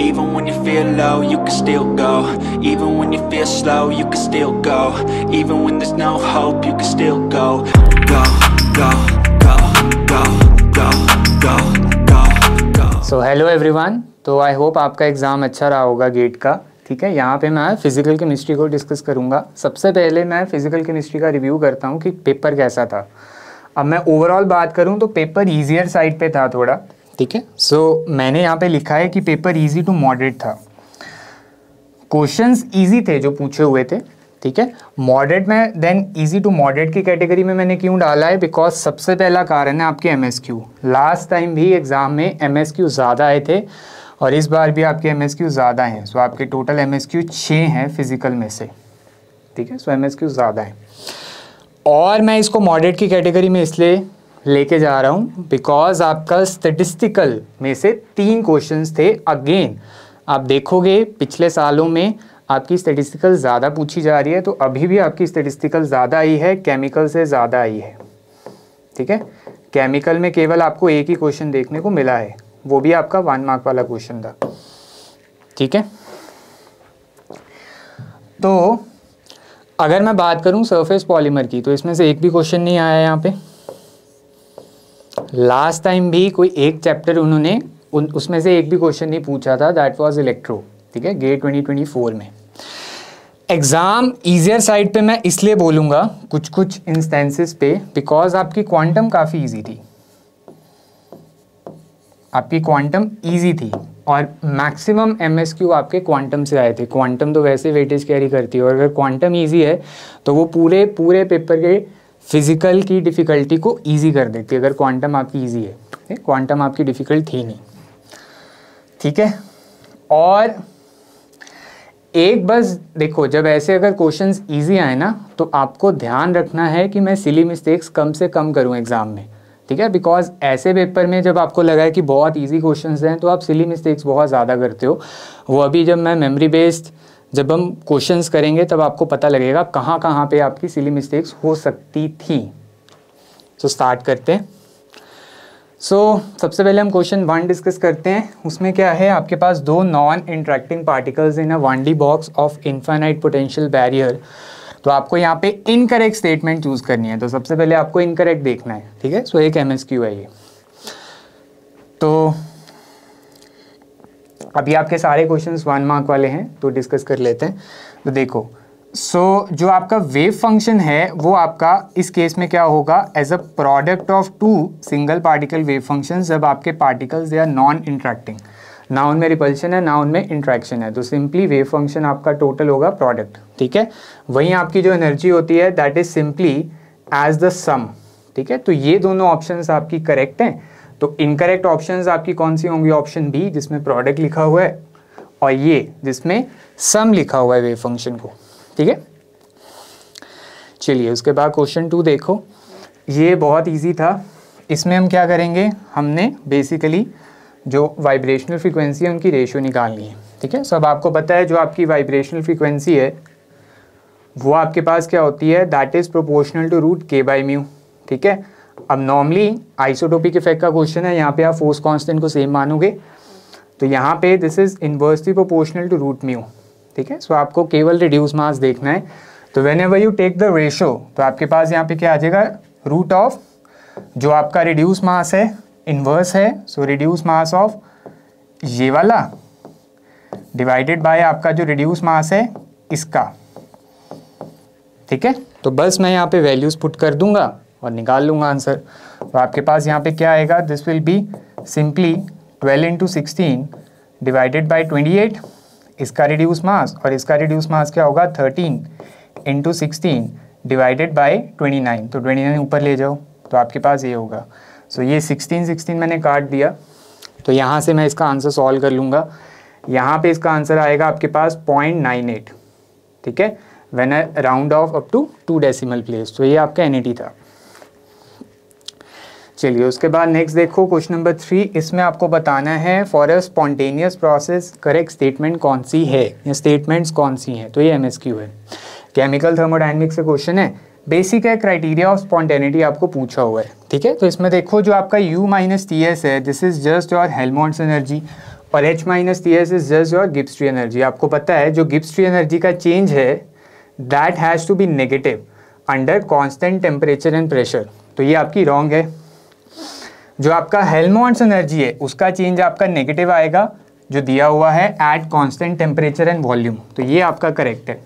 Even when you feel low, you can still go. Even when you feel slow, you can still go. Even when there's no hope, you can still go. Go, go, go, go, go, go, go, go. So hello everyone. तो I hope आपका exam अच्छा रहा होगा gate का। ठीक है, यहाँ पे मैं फिज़िकल केमिस्ट्री को डिस्कस करूँगा। सबसे पहले मैं फ़िज़िकल केमिस्ट्री का रिव्यू करता हूँ कि पेपर कैसा था। अब मैं ओवरऑल बात करूँ तो पेपर ईजियर साइड पे था थोड़ा। ठीक है, सो मैंने यहाँ पे लिखा है कि पेपर इजी टू मॉडरेट था। क्वेश्चंस इजी थे जो पूछे हुए थे। ठीक है, मॉडरेट में देन इजी टू मॉडरेट की कैटेगरी में मैंने क्यों डाला है, बिकॉज सबसे पहला कारण है आपके एमएसक्यू। लास्ट टाइम भी एग्ज़ाम में एमएसक्यू ज़्यादा आए थे और इस बार भी आपके एमएसक्यू ज़्यादा हैं। सो आपके टोटल एमएसक्यू 6 हैं फिजिकल में से। ठीक है, सो एमएसक्यू ज़्यादा हैं और मैं इसको मॉडरेट की कैटेगरी में इसलिए लेके जा रहा हूँ बिकॉज आपका स्टैटिस्टिकल में से 3 क्वेश्चंस थे। अगेन आप देखोगे पिछले सालों में आपकी स्टैटिस्टिकल ज़्यादा पूछी जा रही है, तो अभी भी आपकी स्टैटिस्टिकल ज़्यादा आई है, केमिकल से ज़्यादा आई है। ठीक है, केमिकल में केवल आपको एक ही क्वेश्चन देखने को मिला है, वो भी आपका 1 मार्क वाला क्वेश्चन था। ठीक है, तो अगर मैं बात करूं सरफेस पॉलीमर की तो इसमें से एक भी क्वेश्चन नहीं आया यहाँ पे। लास्ट टाइम भी कोई एक चैप्टर उन्होंने उसमें से एक भी क्वेश्चन नहीं पूछा था, दैट वाज इलेक्ट्रो। ठीक है, गेट 2024 में एग्ज़ाम ईजियर साइड पे मैं इसलिए बोलूँगा कुछ कुछ इंस्टेंसेस पे बिकॉज आपकी क्वांटम काफ़ी इजी थी। आपकी क्वांटम इजी थी और मैक्सिमम एमएसक्यू आपके क्वांटम से आए थे। क्वांटम तो वैसे वेटेज कैरी करती है और अगर क्वांटम इजी है तो वो पूरे पेपर के फिजिकल की डिफ़िकल्टी को इजी कर देती है। अगर क्वांटम आपकी इजी है, क्वांटम आपकी डिफ़िकल्ट थी नहीं। ठीक है, और एक बस देखो, जब ऐसे अगर क्वेश्चंस इजी आए ना तो आपको ध्यान रखना है कि मैं सिली मिस्टेक्स कम से कम करूं एग्ज़ाम में। ठीक है, बिकॉज ऐसे पेपर में जब आपको लगा है कि बहुत इजी क्वेश्चंस हैं तो आप सिली मिस्टेक्स बहुत ज़्यादा करते हो। वो अभी जब मैं मेमोरी बेस्ड जब हम क्वेश्चंस करेंगे तब आपको पता लगेगा कहाँ कहाँ पे आपकी सिली मिस्टेक्स हो सकती थी। तो स्टार्ट करते हैं। सबसे पहले हम क्वेश्चन 1 डिस्कस करते हैं। उसमें क्या है, आपके पास 2 non interacting particles in a 1D box of infinite potential barrier. तो आपको यहाँ पे इनकरेक्ट स्टेटमेंट चूज करनी है। तो सबसे पहले आपको इनकरेक्ट देखना है। ठीक है, सो एक एमएसक्यू है ये। तो अभी आपके सारे क्वेश्चंस 1 मार्क वाले हैं तो डिस्कस कर लेते हैं। तो देखो, जो आपका वेव फंक्शन है वो आपका इस केस में क्या होगा, as a product of 2 single particle wave function जब आपके particles they are non interacting. ना उनमें रिपल्शन है ना उनमें इंट्रैक्शन है, तो सिंपली वेव फंक्शन आपका टोटल होगा प्रोडक्ट। ठीक है, वहीं आपकी जो एनर्जी होती है that is simply as the sum. ठीक है, तो ये दोनों ऑप्शंस आपकी करेक्ट हैं। तो इनकरेक्ट ऑप्शंस आपकी कौन सी होंगी, ऑप्शन बी जिसमें प्रोडक्ट लिखा हुआ है और ये जिसमें सम लिखा हुआ है वेव फंक्शन को। ठीक है, चलिए उसके बाद क्वेश्चन 2 देखो। ये बहुत इजी था। इसमें हम क्या करेंगे, हमने बेसिकली जो वाइब्रेशनल फ्रीक्वेंसी है उनकी रेशियो निकालनी है। ठीक है, सब आपको पता है जो आपकी वाइब्रेशनल फ्रीक्वेंसी है वो आपके पास क्या होती है, that is proportional to root k/μ। ठीक है, अब नॉर्मली आइसोटोपिक इफेक्ट का क्वेश्चन है, यहाँ पे आप फोर्स कांस्टेंट को सेम मानोगे तो यहाँ पे this is inversely proportional to root μ। ठीक है, सो आपको केवल रिड्यूस मास देखना है। तो whenever you take the ratio तो आपके पास यहाँ पे क्या आ जाएगा, रूट ऑफ जो आपका रिड्यूस मास है इनवर्स है, सो रिड्यूस मास ऑफ ये वाला डिवाइडेड बाय आपका जो रिड्यूस मास है इसका। ठीक है, तो बस मैं यहाँ पे वैल्यूज पुट कर दूंगा और निकाल लूंगा आंसर। तो आपके पास यहाँ पे क्या आएगा, this will be simply 12 × 16 divided by 28, इसका रिड्यूस मास और इसका रिड्यूस मास क्या होगा 13 × 16 डिवाइडेड बाय 29। तो 29 ऊपर ले जाओ तो आपके पास ये होगा। सो ये 16 मैंने काट दिया तो यहाँ से मैं इसका आंसर सॉल्व कर लूँगा। यहाँ पे इसका आंसर आएगा आपके पास 0.98। ठीक है, when I round off up to 2 decimal place. तो ये आपका NAT था। चलिए उसके बाद नेक्स्ट देखो क्वेश्चन नंबर 3। इसमें आपको बताना है for a spontaneous process correct statement कौन सी है या स्टेटमेंट्स कौन सी हैं। तो ये एमएसक्यू है, केमिकल थर्मोडायनेमिक्स से क्वेश्चन है। बेसिक है, क्राइटेरिया ऑफ स्पॉन्टेनिटी आपको पूछा हुआ है। ठीक है, तो इसमें देखो जो आपका U - TS है this is just your Helmholtz energy और H minus T S is just your Gibbs free energy. आपको पता है जो गिब्स फ्री एनर्जी का चेंज है that has to be negative under constant temperature and pressure, तो ये आपकी रॉन्ग है। जो आपका हेल्महोल्ट्ज़ एनर्जी है उसका चेंज आपका नेगेटिव आएगा जो दिया हुआ है at constant temperature and volume, तो ये आपका करेक्ट है।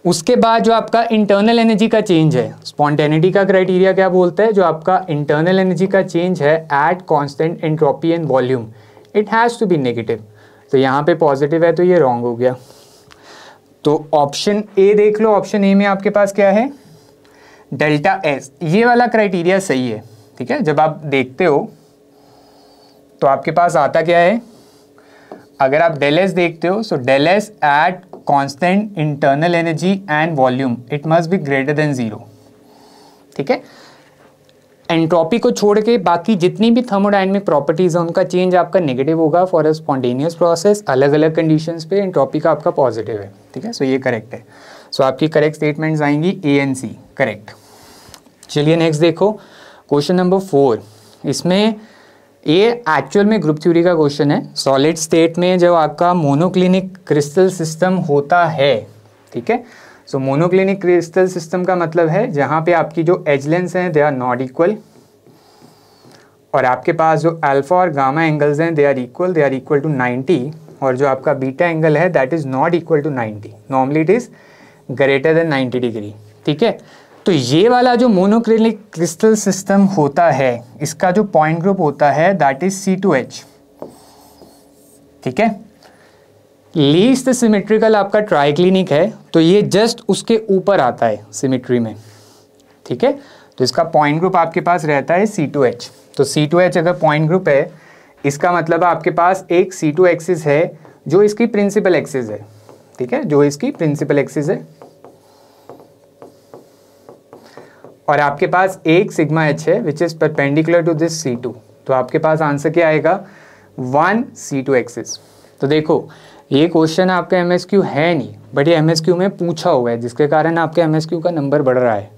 उसके बाद जो आपका इंटरनल एनर्जी का चेंज है, स्पॉन्टेनिटी का क्राइटेरिया क्या बोलता है, जो आपका इंटरनल एनर्जी का चेंज है at constant entropy and volume it has to be negative, तो यहाँ पे पॉजिटिव है तो ये रॉन्ग हो गया। तो ऑप्शन ए देख लो, ऑप्शन ए में आपके पास क्या है डेल्टा एस, ये वाला क्राइटेरिया सही है। ठीक है, जब आप देखते हो तो आपके पास आता क्या है, अगर आप डेल एस देखते हो so del S at constant internal energy and volume it must be greater than 0। ठीक है, एंट्रोपी को छोड़ के बाकी जितनी भी थर्मोडायनेमिक प्रॉपर्टीज हैं उनका चेंज आपका नेगेटिव होगा फॉर अ स्पॉन्टेनियस प्रोसेस, अलग अलग कंडीशंस पे एंट्रोपी का आपका पॉजिटिव है। ठीक है, सो ये करेक्ट है। सो आपकी करेक्ट स्टेटमेंट्स आएंगी ए एंड सी, करेक्ट। चलिए नेक्स्ट देखो क्वेश्चन नंबर 4। इसमें ये एक्चुअल में ग्रुप थ्योरी का क्वेश्चन है। सॉलिड स्टेट में जब आपका मोनोक्लिनिक क्रिस्टल सिस्टम होता है, ठीक है, सो मोनोक्लिनिक क्रिस्टल सिस्टम का मतलब है जहाँ पे आपकी जो एज लेंथ हैं दे आर नॉट इक्वल, और आपके पास जो अल्फा और गामा एंगल्स हैं दे आर इक्वल टू 90, और जो आपका बीटा एंगल है that is not equal to 90, normally it is greater than 90 degree. ठीक है, तो ये वाला जो मोनोक्लिनिक क्रिस्टल सिस्टम होता है इसका जो पॉइंट ग्रुप होता है दैट इज C2H। ठीक है, लीस्ट सिमेट्रिकल आपका ट्राइक्लिनिक है तो ये जस्ट उसके ऊपर आता है सिमेट्री में। ठीक है, तो इसका पॉइंट ग्रुप आपके पास रहता है C2H। तो C2H अगर पॉइंट ग्रुप है इसका मतलब आपके पास एक C2 एक्सिस है जो इसकी प्रिंसिपल एक्सिस है। ठीक है, जो इसकी प्रिंसिपल एक्सिस है, और आपके पास एक सिग्मा H है which is perpendicular to this C2, तो आपके पास आंसर क्या आएगा 1 C2 एक्सिस। तो देखो ये क्वेश्चन आपका MSQ है नहीं, बट ये MSQ में पूछा हुआ है जिसके कारण आपके MSQ का नंबर बढ़ रहा है।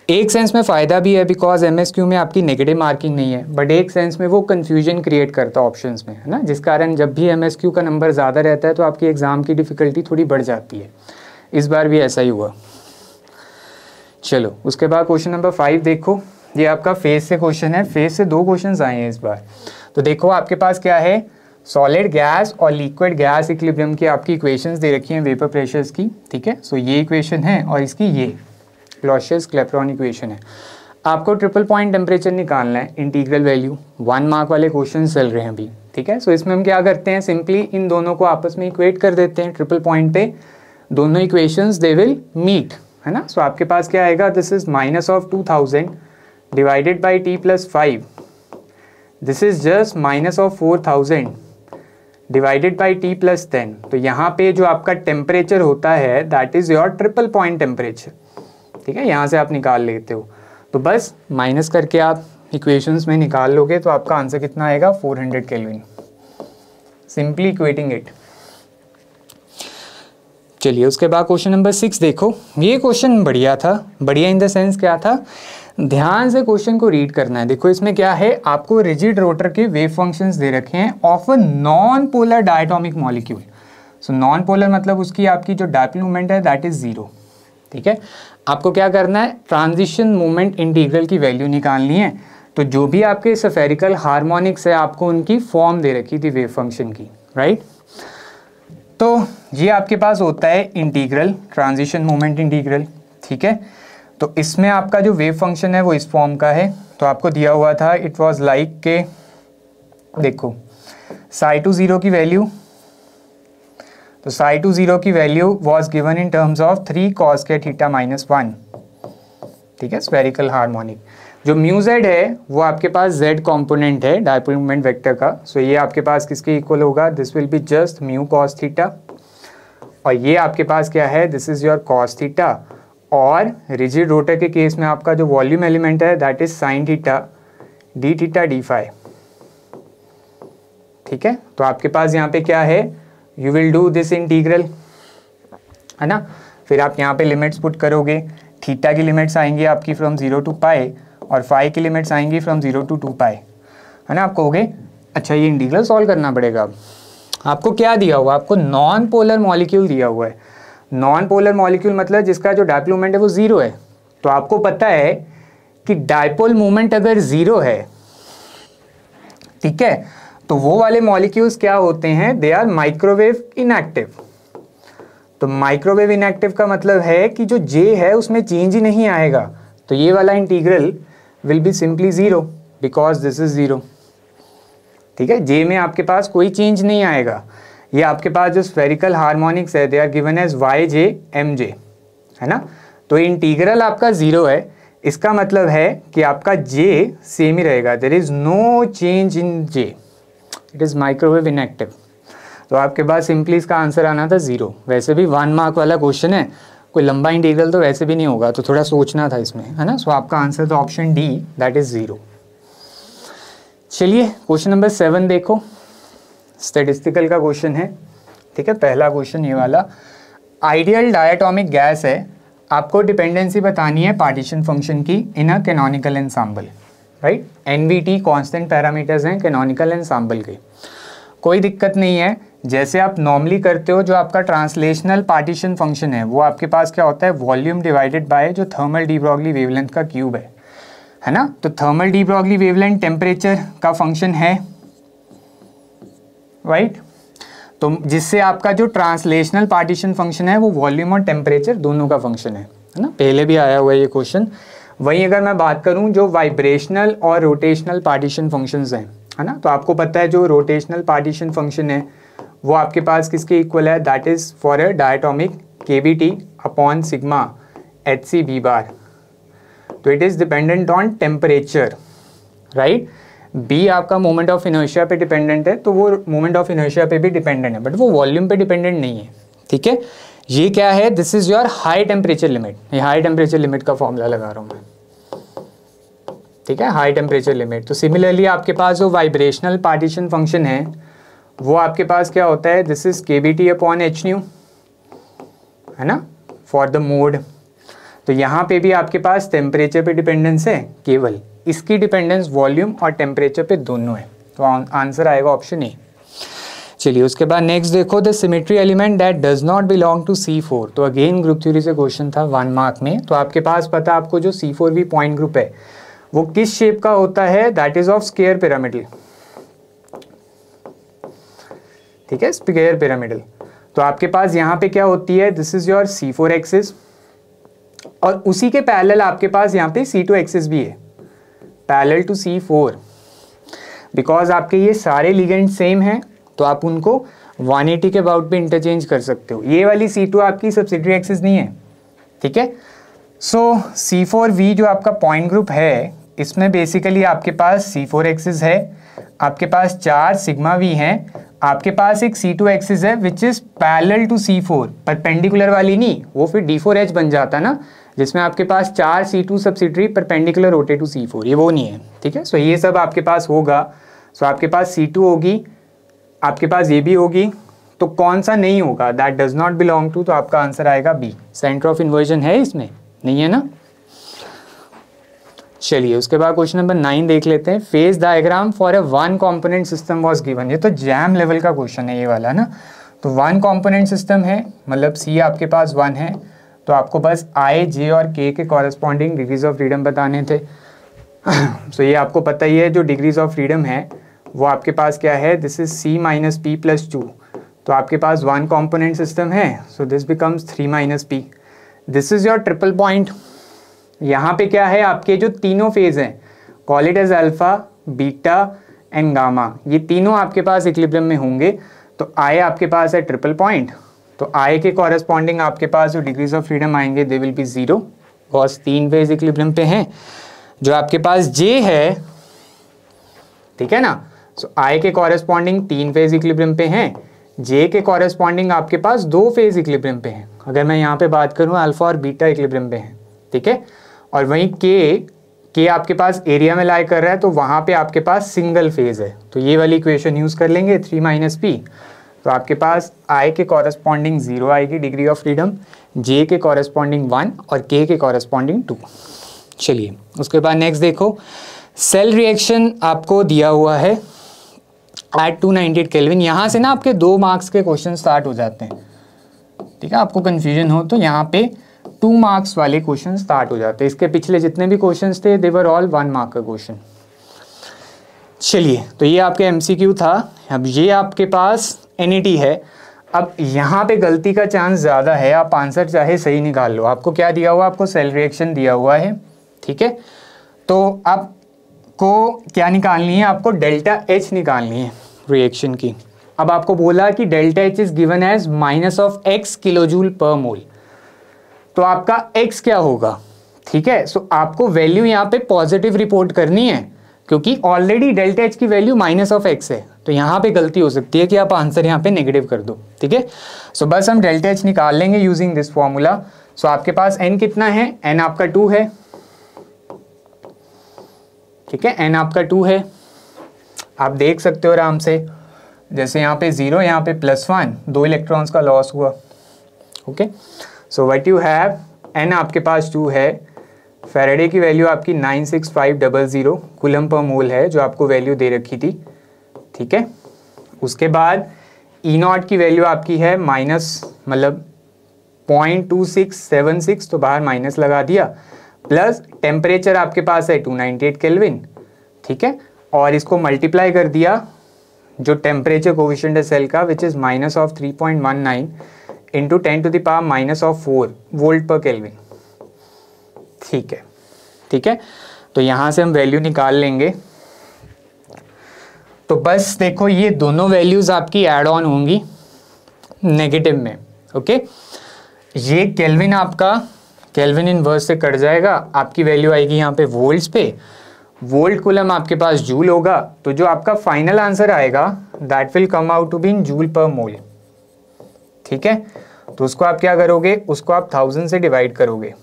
एक सेंस में फ़ायदा भी है बिकॉज MSQ में आपकी नेगेटिव मार्किंग नहीं है, बट एक सेंस में वो कन्फ्यूजन क्रिएट करता है ऑप्शंस में, है ना, जिस कारण जब भी MSQ का नंबर ज़्यादा रहता है तो आपकी एग्ज़ाम की डिफ़िकल्टी थोड़ी बढ़ जाती है। इस बार भी ऐसा ही हुआ। चलो उसके बाद क्वेश्चन नंबर 5 देखो, ये आपका फेज से क्वेश्चन है। फेज से 2 क्वेश्चंस आए हैं इस बार। तो देखो आपके पास क्या है, सॉलिड गैस और लिक्विड गैस इक्विलिब्रियम की आपकी इक्वेशंस दे रखी हैं वेपर प्रेशर्स की। ठीक है, सो ये इक्वेशन है और इसकी ये क्लॉसियस-क्लैपेरॉन इक्वेशन है। आपको ट्रिपल पॉइंट टेम्परेचर निकालना है, इंटीग्रल वैल्यू 1 मार्क वाले क्वेश्चन चल रहे हैं अभी। ठीक है, सो इसमें हम क्या करते हैं, सिंपली इन दोनों को आपस में इक्वेट कर देते हैं। ट्रिपल पॉइंट पे दोनों इक्वेशंस दे विल मीट, है ना। सो आपके पास क्या आएगा, this is -2000 divided by t + 5, this is just -4000 divided by t + 10। तो यहाँ पे जो आपका टेम्परेचर होता है that is your triple point temperature. ठीक है, यहाँ से आप निकाल लेते हो, तो बस माइनस करके आप इक्वेशंस में निकाल लोगे तो आपका आंसर कितना आएगा 400 केल्विन, सिंपली इक्वेटिंग इट। चलिए उसके बाद क्वेश्चन नंबर 6 देखो। ये क्वेश्चन बढ़िया था, बढ़िया इन द सेंस क्या था, ध्यान से क्वेश्चन को रीड करना है। देखो इसमें क्या है, आपको रिजिड रोटर के वेव फंक्शंस दे रखे हैं of a non polar diatomic molecule. So non polar मतलब उसकी आपकी जो डायपोल मूवमेंट है दैट इज 0। ठीक है, आपको क्या करना है, ट्रांजिशन मूवमेंट इंटीग्रल की वैल्यू निकालनी है। तो जो भी आपके स्फेरिकल हार्मोनिक्स है आपको उनकी फॉर्म दे रखी थी वेव फंक्शन की, राइट। तो ये आपके पास होता है इंटीग्रल, ट्रांजिशन मोमेंट इंटीग्रल। ठीक है, तो इसमें आपका जो वेव फंक्शन है वो इस फॉर्म का है। तो आपको दिया हुआ था इट वाज लाइक के, देखो ψ2 की वैल्यू, तो ψ2 की value was given in terms of 3 cos के थीटा -1। ठीक है, स्फेरिकल हार्मोनिक। जो μz है वो आपके पास z कंपोनेंट है डायपोल मोमेंट वेक्टर का। सो ये आपके पास किसके इक्वल होगा, this will be just mu cos theta, और ये आपके पास क्या है, this is your cos theta, और रिजिड रोटर के केस में आपका जो वॉल्यूम एलिमेंट है that is sin theta d theta d phi. ठीक है, तो आपके पास यहाँ पे क्या है, you will do this integral, है ना। फिर आप यहाँ पे लिमिट्स पुट करोगे, थीटा की लिमिट्स आएंगी आपकी फ्रॉम 0 to π, और फाई की लिमिट्स आएंगी फ्रॉम 0 to 2 π, है ना। आप कहोगे अच्छा ये इंटीग्रल सॉल्व करना पड़ेगा। आपको क्या दिया हुआ है? आपको नॉन पोलर मॉलिक्यूल दिया हुआ है। नॉन पोलर मॉलिक्यूल मतलब जिसका जो डायपोल मोमेंट है वो जीरो है। तो आपको पता है कि डायपोल मोमेंट अगर जीरो है, ठीक है, तो वो वाले मॉलिक्यूल्स क्या होते हैं? They are microwave inactive. तो माइक्रोवेव इनएक्टिव का मतलब है कि जो जे है उसमें चेंज ही नहीं आएगा। तो ये वाला integral will be simply zero because this is zero. ठीक है, जे में आपके पास कोई चेंज नहीं आएगा। ये आपके पास जो स्फेरिकल हार्मोनिक्स है they are given as Y J M J, है ना। तो इंटीग्रल आपका जीरो है, इसका मतलब है कि आपका जे सेम ही रहेगा। There is no change in J, it is microwave inactive. तो आपके पास सिंपली इसका आंसर आना था जीरो। वैसे भी 1 मार्क वाला क्वेश्चन है, कोई लंबा इंटीग्रल तो वैसे भी नहीं होगा, तो थोड़ा सोचना था इसमें, है ना। सो आपका आंसर तो option D, that is zero. चलिए क्वेश्चन नंबर 7 देखो, स्टैटिस्टिकल का क्वेश्चन है। ठीक है, पहला क्वेश्चन ये वाला, आइडियल डायटोमिक गैस है, आपको डिपेंडेंसी बतानी है पार्टीशन फंक्शन की in a canonical ensemble, right. NVT constant parameters हैं कैनोनिकल एंसेंबल के। कोई दिक्कत नहीं है, जैसे आप नॉर्मली करते हो। जो आपका ट्रांसलेशनल पार्टीशन फंक्शन है वो आपके पास क्या होता है? वॉल्यूम डिवाइडेड बाय जो थर्मल डी ब्रॉगली वेवलेंथ का क्यूब है ना। तो thermal D Broglie wavelength temperature का फंक्शन है, राइट। तो जिससे आपका जो ट्रांसलेशनल पार्टीशन फंक्शन है वो वॉल्यूम और टेम्परेचर दोनों का फंक्शन है ना। पहले भी आया हुआ है ये क्वेश्चन। वहीं अगर मैं बात करूं जो वाइब्रेशनल और रोटेशनल पार्टीशन फंक्शंस हैं, है ना, तो आपको पता है जो रोटेशनल पार्टीशन फंक्शन है वो आपके पास किसके इक्वल है? That is for a diatomic KBT upon sigma H C B bar. तो it is dependent on temperature, right. B आपका मोमेंट ऑफ इनर्शिया पे डिपेंडेंट है, तो वो मोमेंट ऑफ इनर्शिया पे भी डिपेंडेंट है, बट वो वॉल्यूम पे डिपेंडेंट नहीं है। ठीक है, ये क्या है? This is your high temperature limit. ये हाई टेम्परेचर लिमिट का फॉर्मूला लगा रहा हूँ मैं, ठीक है, हाई टेम्परेचर लिमिट। तो सिमिलरली आपके पास जो वाइब्रेशनल पार्टीशन फंक्शन है वो आपके पास क्या होता है? This is K B T upon H nu, है ना, फॉर द मोड। तो यहाँ पे भी आपके पास टेम्परेचर पे डिपेंडेंस है केवल, इसकी डिपेंडेंस वॉल्यूम और टेम्परेचर पे दोनों है। तो आंसर आएगा ऑप्शन ए। चलिए उसके बाद नेक्स्ट देखो, the symmetry element that does not belong to C4। तो अगेन ग्रुप थ्योरी से क्वेश्चन था 1 मार्क में। तो आपके पास पता आपको जो C4V पॉइंट ग्रुप है वो किस शेप का होता है? That is of square pyramidal, ठीक है, स्क्वायर पिरामिडल। तो आपके पास यहाँ पे क्या होती है? This is your C4 axis, और उसी के पैरेलल आपके पास यहाँ पे C2 एक्सिस भी है, पैरेलल टू C4। बिकॉज आपके ये सारे लिगेंड सेम हैं तो आप उनको 180 के अबाउट पे इंटरचेंज कर सकते हो। ये वाली C2 आपकी सब्सिडियरी एक्सिस नहीं है, ठीक है। सो C4V जो आपका पॉइंट ग्रुप है इसमें बेसिकली आपके पास C4 एक्सिस है, आपके पास 4 सिग्मा V हैं, आपके पास एक C2 एक्सिस है which is parallel to C4, perpendicular वाली नहीं, वो फिर D4H बन जाता ना, जिसमें आपके पास 4 C2 सब्सिडियरी परपेंडिकुलर होते टू C4, ये वो नहीं है, ठीक है। सो ये सब आपके पास होगा। सो आपके पास C2 होगी, आपके पास ये भी होगी, तो कौन सा नहीं होगा? That does not belong to. तो आपका आंसर आएगा बी। सेंटर ऑफ इन्वर्जन है इसमें? नहीं है ना। चलिए उसके बाद क्वेश्चन नंबर 9 देख लेते हैं। Phase diagram for a 1 component system was given. ये तो जैम लेवल का क्वेश्चन है ये वाला ना। तो 1 कंपोनेंट सिस्टम है, मतलब सी आपके पास 1 है, तो आपको बस आई, जे और के के कॉरेस्पॉन्डिंग डिग्रीज ऑफ फ्रीडम बताने थे। सो ये आपको पता ही है, जो डिग्रीज ऑफ फ्रीडम है वो आपके पास क्या है? This is C minus P plus 2। तो आपके पास 1 कंपोनेंट सिस्टम है, so this becomes 3 minus P। This is your triple point. यहाँ पे क्या है? आपके जो तीनों फेज हैं, call it as alpha, beta and gamma, ये तीनों आपके पास इक्विलिब्रियम में होंगे। तो आई आपके पास है ट्रिपल पॉइंट, तो आई के कॉरेस्पॉन्डिंग आपके पास जो डिग्रीज ऑफ फ्रीडम आएंगे दे विल बी 0, बस 3 फेज इक्विलिब्रियम पे हैं। जो आपके पास जे है, ठीक है ना, सो आई के कॉरेस्पॉन्डिंग 3 फेज इक्विलिब्रियम पे हैं, जे के कॉरेस्पॉन्डिंग आपके पास 2 फेज इक्विलिब्रियम पे हैं। अगर मैं यहाँ पे बात करूँ अल्फा और बीटा इक्विलिब्रियम पे हैं, ठीक है। और वहीं के आपके पास एरिया में लाई कर रहा है, तो वहाँ पे आपके पास सिंगल फेज है, तो ये वाली इक्वेशन यूज़ कर लेंगे 3 माइनस P। तो आपके पास आई के कॉरेस्पॉन्डिंग 0 आएगी डिग्री ऑफ फ्रीडम, जे के कॉरेस्पॉन्डिंग 1 और के कॉरेस्पॉन्डिंग 2। चलिए उसके बाद नेक्स्ट देखो, सेल रिएक्शन आपको दिया हुआ है एट 298 केल्विन। यहाँ से ना आपके 2 मार्क्स के क्वेश्चन स्टार्ट हो जाते हैं, ठीक है। आपको कन्फ्यूजन हो तो यहाँ पे 2 मार्क्स वाले क्वेश्चन स्टार्ट हो जाते हैं। इसके पिछले जितने भी क्वेश्चन थे दे वर ऑल 1 मार्क का क्वेश्चन। चलिए, तो ये आपके MCQ था। अब ये आपके पास NET है। अब यहाँ पे गलती का चांस ज़्यादा है, आप आंसर चाहे सही निकाल लो। आपको क्या दिया हुआ, आपको सेल रिएक्शन दिया हुआ है, ठीक है। तो आपको क्या निकालनी है, आपको डेल्टा H निकालनी है रिएक्शन की। अब आपको बोला कि delta H is given as -(x) kilojoule per mole. तो आपका x क्या होगा, ठीक है। सो आपको वैल्यू यहाँ पे पॉजिटिव रिपोर्ट करनी है, क्योंकि ऑलरेडी डेल्टा H की वैल्यू -(x) है। तो यहाँ पे गलती हो सकती है कि आप आंसर यहाँ पे नेगेटिव कर दो, ठीक है। सो बस हम डेल्टा H निकाल लेंगे यूजिंग दिस फॉर्मूला। सो आपके पास n कितना है, n आपका 2 है, ठीक है। n आपका 2 है, आप देख सकते हो आराम से। जैसे यहाँ पे 0, यहाँ पे +1, 2 इलेक्ट्रॉन्स का लॉस हुआ, okay. So what you have, n आपके पास 2 है, फैराडे की वैल्यू आपकी 96500 कूलम पर मोल है, जो आपको वैल्यू दे रखी थी, ठीक है। उसके बाद E0 की वैल्यू आपकी है मतलब 0.2676, तो बाहर माइनस लगा दिया, प्लस टेम्परेचर आपके पास है 298 केल्विन, ठीक है। और इसको मल्टीप्लाई कर दिया जो टेम्परेचर कोफिशिएंट है सेल का, विच इज़ -3.19 इंटू 10⁻⁻4 वोल्ट पर केल्विन, ठीक है, ठीक है। तो यहाँ से हम वैल्यू निकाल लेंगे। तो बस देखो, ये दोनों वैल्यूज आपकी ऐड ऑन होंगी नेगेटिव में, ओके। ये केल्विन आपका केल्विन इनवर्स से कट जाएगा, आपकी वैल्यू आएगी यहाँ पे वोल्ट्स पे, वोल्ट कूलम आपके पास जूल होगा। तो जो आपका फाइनल आंसर आएगा that will come out to be in joule per mole, ठीक है। तो उसको आप क्या करोगे, उसको आप 1000 से डिवाइड करोगे,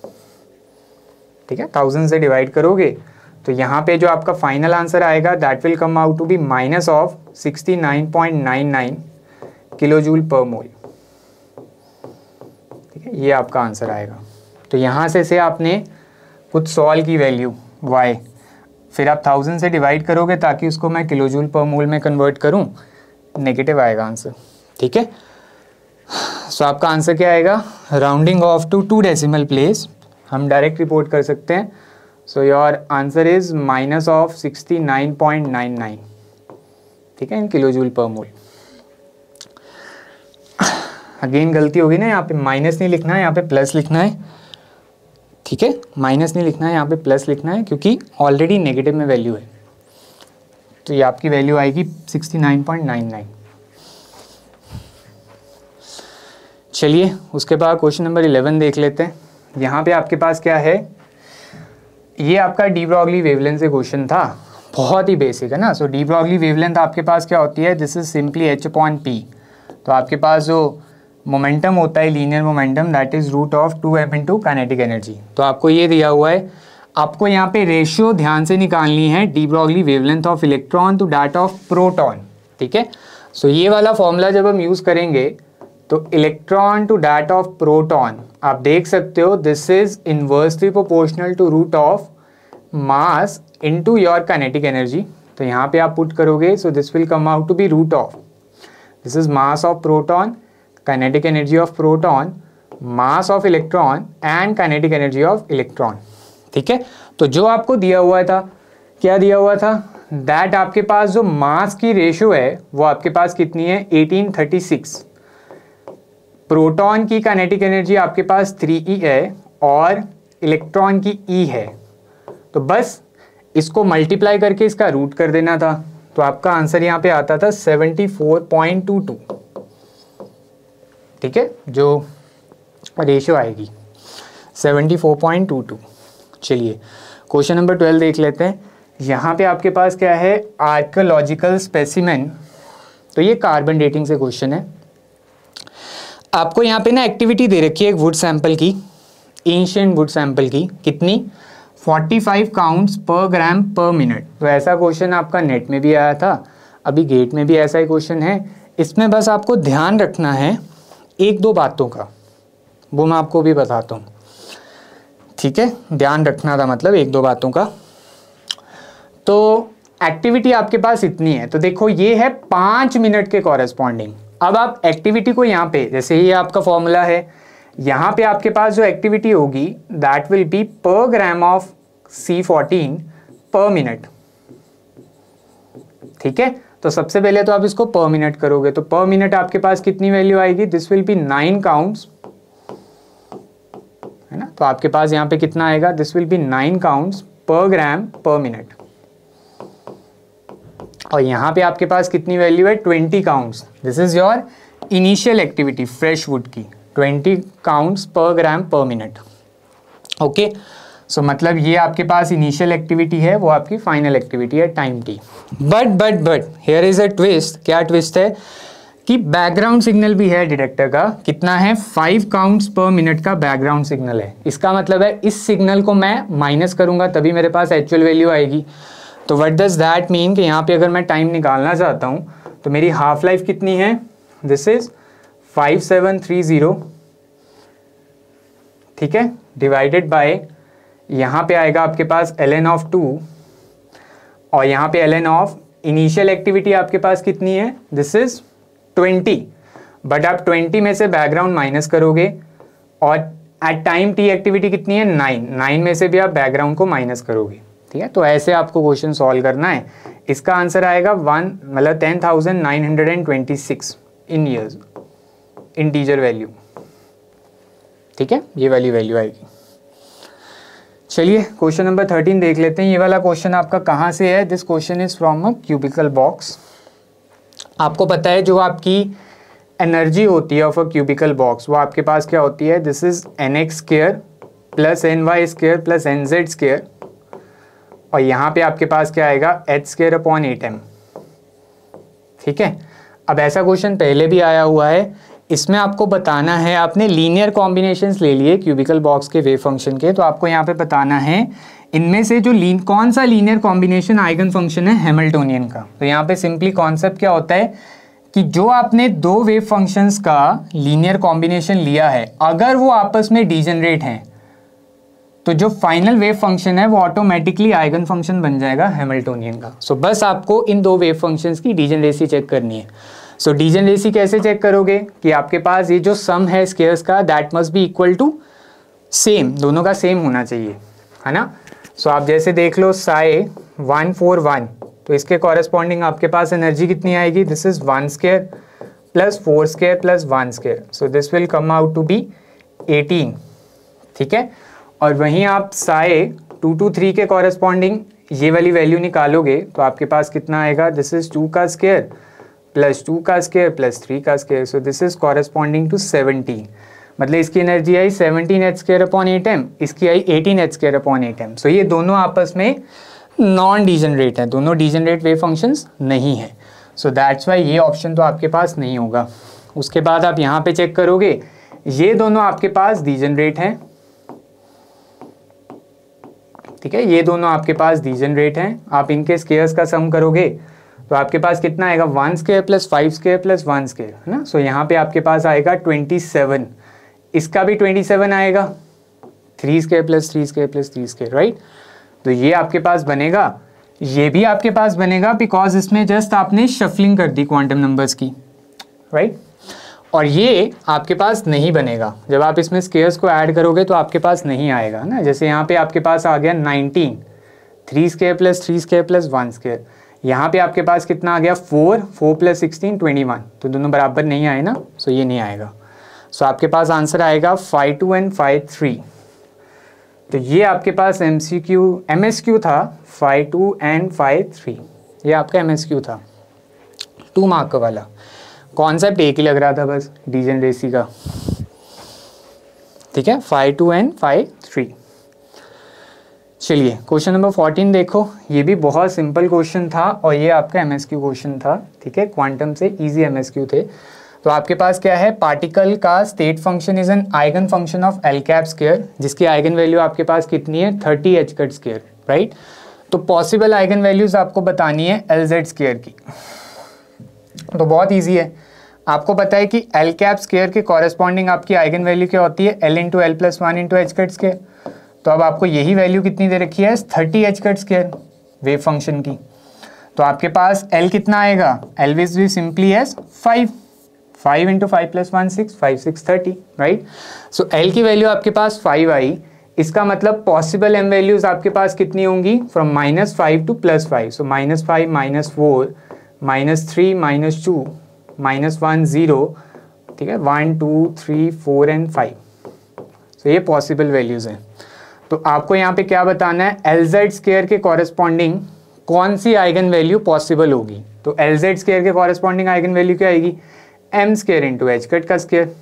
ठीक है। 1000 से डिवाइड करोगे तो यहाँ पे जो आपका फाइनल आंसर आएगा that will come out to be -69.99 kilojoule per mole, ठीक है। ये आपका आंसर आएगा। तो यहाँ से आपने कुछ सॉल्व की वैल्यू y, फिर आप 1000 से डिवाइड करोगे ताकि उसको मैं किलोजूल पर मोल में कन्वर्ट करूँ, नेगेटिव आएगा आंसर, ठीक है। सो आपका आंसर क्या आएगा, rounding off to 2 decimal place, हम डायरेक्ट रिपोर्ट कर सकते हैं। सो योर आंसर इज -69.99, ठीक है, इन किलोजूल पर मोल। अगेन गलती होगी ना, यहाँ पे माइनस नहीं लिखना है, यहाँ पे प्लस लिखना है, ठीक है। माइनस नहीं लिखना है, यहाँ पे प्लस लिखना है, क्योंकि ऑलरेडी नेगेटिव में वैल्यू है। तो ये आपकी वैल्यू आएगी 69.99। चलिए, उसके बाद क्वेश्चन नंबर 11 देख लेते हैं। यहाँ पे आपके पास क्या है, ये आपका डी ब्रॉगली वेवलेंथ से क्वेश्चन था, बहुत ही बेसिक है ना। सो डी ब्रॉगली वेवलेंथ आपके पास क्या होती है, दिस इज सिंपली h/p। तो आपके पास जो मोमेंटम होता है, linear momentum, that is √of 2m into kinetic energy. तो आपको ये दिया हुआ है, आपको यहाँ पे रेशियो ध्यान से निकालनी है, de Broglie wavelength of electron to that of proton, ठीक है। सो ये वाला फॉर्मूला जब हम यूज़ करेंगे तो electron to that of proton, आप देख सकते हो this is inversely proportional to √of mass into your kinetic energy. तो यहाँ पे आप पुट करोगे, so this will come out to be √of, this is mass of proton, kinetic energy of proton, mass of electron and kinetic energy of electron, ठीक है। तो जो आपको दिया हुआ था, क्या दिया हुआ था, दैट आपके पास जो मास की रेशियो है वो आपके पास कितनी है, 1836। प्रोटॉन की काइनेटिक एनर्जी आपके पास 3e है और इलेक्ट्रॉन की e है। तो बस इसको मल्टीप्लाई करके इसका रूट कर देना था, तो आपका आंसर यहाँ पे आता था 74.22, ठीक है, जो रेशियो आएगी 74.22। चलिए क्वेश्चन नंबर 12 देख लेते हैं। यहाँ पे आपके पास क्या है, आर्कियोलॉजिकल स्पेसिमेन। तो ये कार्बन डेटिंग से क्वेश्चन है। आपको यहाँ पे ना एक्टिविटी दे रखी है एक वुड सैंपल की, एंशिएंट वुड सैंपल की, कितनी, 45 काउंट्स पर ग्राम पर मिनट। तो ऐसा क्वेश्चन आपका नेट में भी आया था, अभी गेट में भी ऐसा ही क्वेश्चन है। इसमें बस आपको ध्यान रखना है 1-2 बातों का, वो मैं आपको भी बताता हूँ, ठीक है। ध्यान रखना था मतलब 1-2 बातों का। तो एक्टिविटी आपके पास इतनी है, तो देखो ये है 5 मिनट के कॉरेस्पॉन्डिंग। अब आप एक्टिविटी को यहाँ पे, जैसे ये आपका फॉर्मूला है, यहाँ पे आपके पास जो एक्टिविटी होगी दैट विल बी पर ग्राम ऑफ C14 पर मिनट। ठीक है, तो सबसे पहले तो आप इसको पर मिनट करोगे, तो पर मिनट आपके पास कितनी वैल्यू आएगी, दिस विल बी 9 काउंट्स, है ना। तो आपके पास यहाँ पे कितना आएगा, दिस विल बी 9 काउंट्स पर ग्राम पर मिनट। और यहाँ पे आपके पास कितनी वैल्यू है, 20 counts. This is your initial activity fresh would की, 20 काउंट्स पर ग्राम पर मिनट। ओके, सो मतलब ये आपके पास इनिशियल एक्टिविटी है, वो आपकी फाइनल एक्टिविटी है time T. But here is a twist. क्या ट्विस्ट है कि बैकग्राउंड सिग्नल भी है डिटेक्टर का, कितना है, 5 काउंट्स पर मिनट का बैकग्राउंड सिग्नल है। इसका मतलब है इस सिग्नल को मैं माइनस करूंगा तभी मेरे पास एक्चुअल वैल्यू आएगी। तो व्हाट डज दैट मीन कि यहाँ पे अगर मैं टाइम निकालना चाहता हूँ तो मेरी हाफ लाइफ कितनी है, दिस इज 5730, ठीक है, डिवाइडेड बाय, यहाँ पे आएगा आपके पास ln ऑफ 2 और यहाँ पे ln ऑफ इनिशियल एक्टिविटी आपके पास कितनी है, दिस इज 20, बट आप 20 में से बैकग्राउंड माइनस करोगे और एट टाइम टी एक्टिविटी कितनी है, 9 में से भी आप बैकग्राउंड को माइनस करोगे। ठीक है, तो ऐसे आपको क्वेश्चन सॉल्व करना है। इसका आंसर आएगा 10,926 इन ईयर्स, इंटीजर वैल्यू। ठीक है, ये वाली वैल्यू आएगी। चलिए क्वेश्चन नंबर 13 देख लेते हैं। ये वाला क्वेश्चन आपका कहाँ से है, this question is from a cubical box. आपको पता है जो आपकी एनर्जी होती है ऑफ अ क्यूबिकल बॉक्स, वो आपके पास क्या होती है, this is nx square plus ny square plus nz square, और यहाँ पे आपके पास क्या आएगा, h स्क्वायर अपॉन 8m। ठीक है, अब ऐसा क्वेश्चन पहले भी आया हुआ है, इसमें आपको बताना है, आपने लीनियर कॉम्बिनेशंस ले लिए क्यूबिकल बॉक्स के वेव फंक्शन के, तो आपको यहाँ पे बताना है इनमें से जो कौन सा लीनियर कॉम्बिनेशन आइगन फंक्शन है हैमिल्टोनियन का। तो यहाँ पे सिंपली कॉन्सेप्ट क्या होता है कि जो आपने दो वेव फंक्शंस का लीनियर कॉम्बिनेशन लिया है, अगर वो आपस में डीजनरेट हैं तो जो फाइनल वेव फंक्शन है वो ऑटोमेटिकली आइगन फंक्शन बन जाएगा हैमिल्टोनियन का। सो बस आपको इन दो वेव फंक्शंस की डीजनरेसी चेक करनी है। सो डीजनरेसी कैसे चेक करोगे कि आपके पास ये जो सम है स्केयर्स का that must be equal to same, दोनों का सेम होना चाहिए, है ना। सो आप जैसे देख लो साई 141, तो इसके कॉरेस्पॉन्डिंग आपके पास एनर्जी कितनी आएगी, this is 1 square plus 4 square plus 1 square, so this will come out to be 18। ठीक है, और वहीं आप साई 223 के कॉरेस्पॉन्डिंग ये वाली वैल्यू निकालोगे तो आपके पास कितना आएगा, दिस इज 2 का स्क्वायर प्लस 2 का स्क्वायर प्लस 3 का square, so this is corresponding to 17। मतलब इसकी एनर्जी आई 17h स्क्वायर अपॉन 8m, इसकी आई 18h स्क्वायर अपॉन 8m। सो ये दोनों आपस में नॉन डीजनरेट हैं, दोनों डीजनरेट वेव फंक्शंस नहीं है। सो दैट्स वाई ये ऑप्शन तो आपके पास नहीं होगा। उसके बाद आप यहाँ पे चेक करोगे, ये दोनों आपके पास डीजनरेट हैं। ठीक है, ये दोनों आपके पास डीजनरेट हैं। आप इनके स्क्वायर्स का सम करोगे तो आपके पास कितना आएगा, 1 square plus 5 square plus 1 square, है ना। सो यहाँ पे आपके पास आएगा 27, इसका भी 27 आएगा, 3 square plus 3 square plus 3 square, right. तो ये आपके पास बनेगा, ये भी आपके पास बनेगा, बिकॉज इसमें जस्ट आपने शफलिंग कर दी क्वांटम नंबर्स की, राइट। और ये आपके पास नहीं बनेगा, जब आप इसमें स्क्वायर्स को ऐड करोगे तो आपके पास नहीं आएगा ना। जैसे यहाँ पे आपके पास आ गया 19, 3 square plus 3 square plus 1 square, यहाँ पे आपके पास कितना आ गया, 4 प्लस 16 21, तो दोनों बराबर नहीं आए ना, सो ये नहीं आएगा। सो आपके पास आंसर आएगा 5-2 एंड 5-3। तो ये आपके पास MSQ था 5-2 एंड 5-3, ये आपका MSQ था 2 मार्क वाला। कॉन्सेप्ट एक ही लग रहा था बस, डीजनरेसी का। ठीक है, 5-2 एंड 5-3। चलिए क्वेश्चन नंबर 14 देखो, ये भी बहुत सिंपल क्वेश्चन था और ये आपका MSQ क्वेश्चन था। ठीक है, क्वांटम से इजी MSQ थे। तो आपके पास क्या है, पार्टिकल का state function is an eigen function of L cap square, जिसकी आइगन वैल्यू आपके पास कितनी है, 30h कट स्क्वायर, राइट। तो पॉसिबल आइगन वैल्यूज आपको बतानी है LZ स्क्वायर की। तो बहुत ईजी है, आपको पता है कि एल कैप स्क्वायर के कॉरेस्पॉन्डिंग आपकी आइगन वैल्यू क्या होती है, L into L plus 1 into H cut square. तो अब आपको यही वैल्यू कितनी दे रखी है, 30h cut square wave function की। तो आपके पास L कितना आएगा, L will be simply as 5 × 5 + 1 6 5 6 30 right. So L की वैल्यू आपके पास 5 आई, इसका मतलब पॉसिबल M वैल्यूज आपके पास कितनी होंगी, फ्रॉम -5 to +5, सो -5 -4 -3 -2 -1 0, ठीक है, 1 2 3 4 एंड 5, सो ये पॉसिबल वैल्यूज हैं। तो आपको यहाँ पे क्या बताना है, LZ² के कॉरेस्पॉन्डिंग कौन सी आइगन वैल्यू पॉसिबल होगी। तो LZ² के कॉरेस्पॉन्डिंग आइगन वैल्यू क्या आएगी, m² × h का स्क्वायर।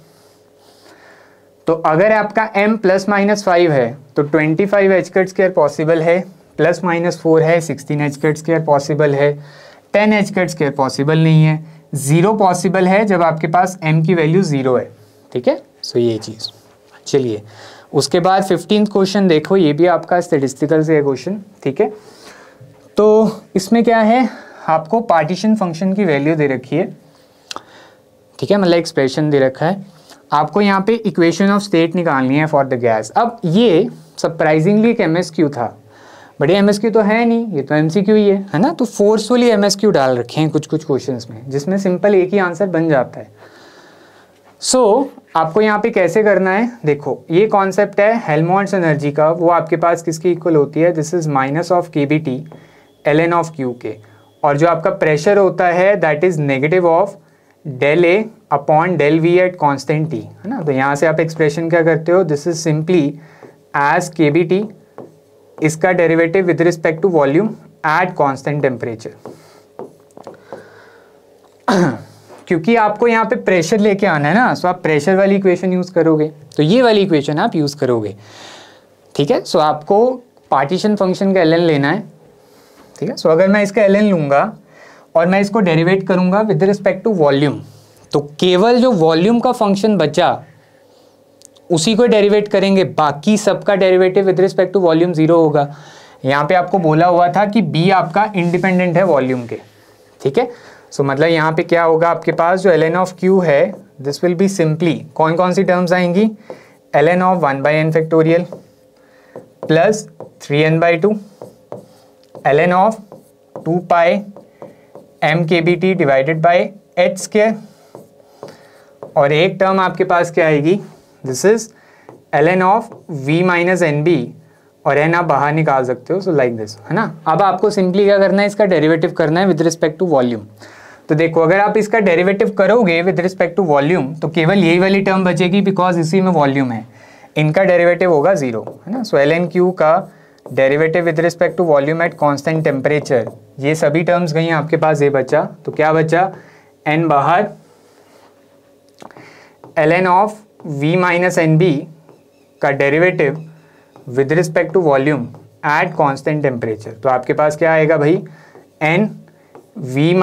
तो अगर आपका m ±5 है तो 25 h² पॉसिबल है, +-4 है 16 h² पॉसिबल है, 10 h² पॉसिबल नहीं है, 0 पॉसिबल है जब आपके पास m की वैल्यू 0 है, ठीक है। सो ये चीज़, चलिए उसके बाद 15th क्वेश्चन देखो, ये भी आपका स्टैटिस्टिकल से है क्वेश्चन, ठीक है। तो इसमें क्या है, आपको पार्टीशन फंक्शन की वैल्यू दे रखी है, ठीक है, मतलब एक्सप्रेशन दे रखा है, आपको यहाँ पे इक्वेशन ऑफ स्टेट निकालनी है फॉर द गैस। अब ये सरप्राइजिंगली एक MSQ था, बड़े MSQ तो है नहीं, ये तो MCQ ही है ना। तो फोर्सफुली MSQ डाल रखे हैं कुछ कुछ क्वेश्चंस में, जिसमें सिंपल एक ही आंसर बन जाता है। सो आपको यहाँ पे कैसे करना है, देखो ये कॉन्सेप्ट है हेल्महोल्ट्ज़ एनर्जी का, वो आपके पास किसकी इक्वल होती है, this is -kBT ln of Q के, और जो आपका प्रेशर होता है that is -∆A/∆V at constant T, है ना। तो यहाँ से आप एक्सप्रेशन क्या करते हो, this is simply as kBT, इसका derivative with respect to volume at constant temperature. क्योंकि आपको यहाँ पे प्रेशर लेके आना है ना, सो आप प्रेशर वाली इक्वेशन यूज़ करोगे, तो ये वाली इक्वेशन आप यूज़ करोगे, ठीक है। सो आपको पार्टीशन फंक्शन का ln लेना है, ठीक है। सो अगर मैं इसका ln लूँगा और मैं इसको डेरिवेट करूँगा विद रिस्पेक्ट टू वॉल्यूम, तो केवल जो वॉल्यूम का फंक्शन बचा उसी को डेरिवेट करेंगे, बाकी सबका derivative with respect to volume 0 होगा। यहाँ पे आपको बोला हुआ था कि B आपका इंडिपेंडेंट है वॉल्यूम के, ठीक है। सो मतलब यहाँ पे क्या होगा, आपके पास जो ln of Q है दिस विल बी सिंपली, कौन कौन सी टर्म्स आएंगी, ln of 1/n factorial plus 3n/2 ln of 2π mkBT divided by h², और एक टर्म आपके पास क्या आएगी, this is ln of v - nb, और n आप बाहर निकाल सकते हो, सो लाइक दिस, है ना। अब आपको सिंपली क्या करना है, इसका डेरिवेटिव करना है विद रिस्पेक्ट टू वॉल्यूम। तो देखो अगर आप इसका डेरिवेटिव करोगे विद रिस्पेक्ट टू वॉल्यूम तो केवल यही वाली टर्म बचेगी, बिकॉज इसी में वॉल्यूम है, इनका डेरिवेटिव होगा 0, है ना। सो ln Q का derivative with respect to volume at constant temperature, ये सभी टर्म्स गई आपके पास, ये बचा, तो क्या बचा, n बाहर, ln of v - nb का derivative with respect to volume at constant temperature, तो आपके पास क्या आएगा भाई, n v -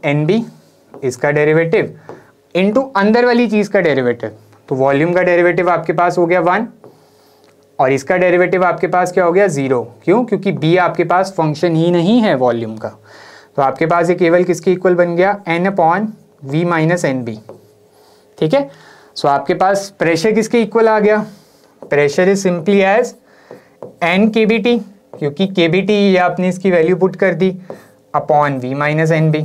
nb इसका डेरिवेटिव इनटू अंदर वाली चीज़ का डेरिवेटिव, तो वॉल्यूम का डेरिवेटिव आपके पास हो गया 1 और इसका डेरिवेटिव आपके पास क्या हो गया 0, क्यों, क्योंकि b आपके पास फंक्शन ही नहीं है वॉल्यूम का, तो आपके पास ये केवल किसकी इक्वल बन गया, n/v - nb, ठीक है। सो आपके पास प्रेशर किसके इक्वल आ गया, pressure is simply as n kBT, क्योंकि kBT ये आपने इसकी वैल्यू पुट कर दी अपॉन v - nb,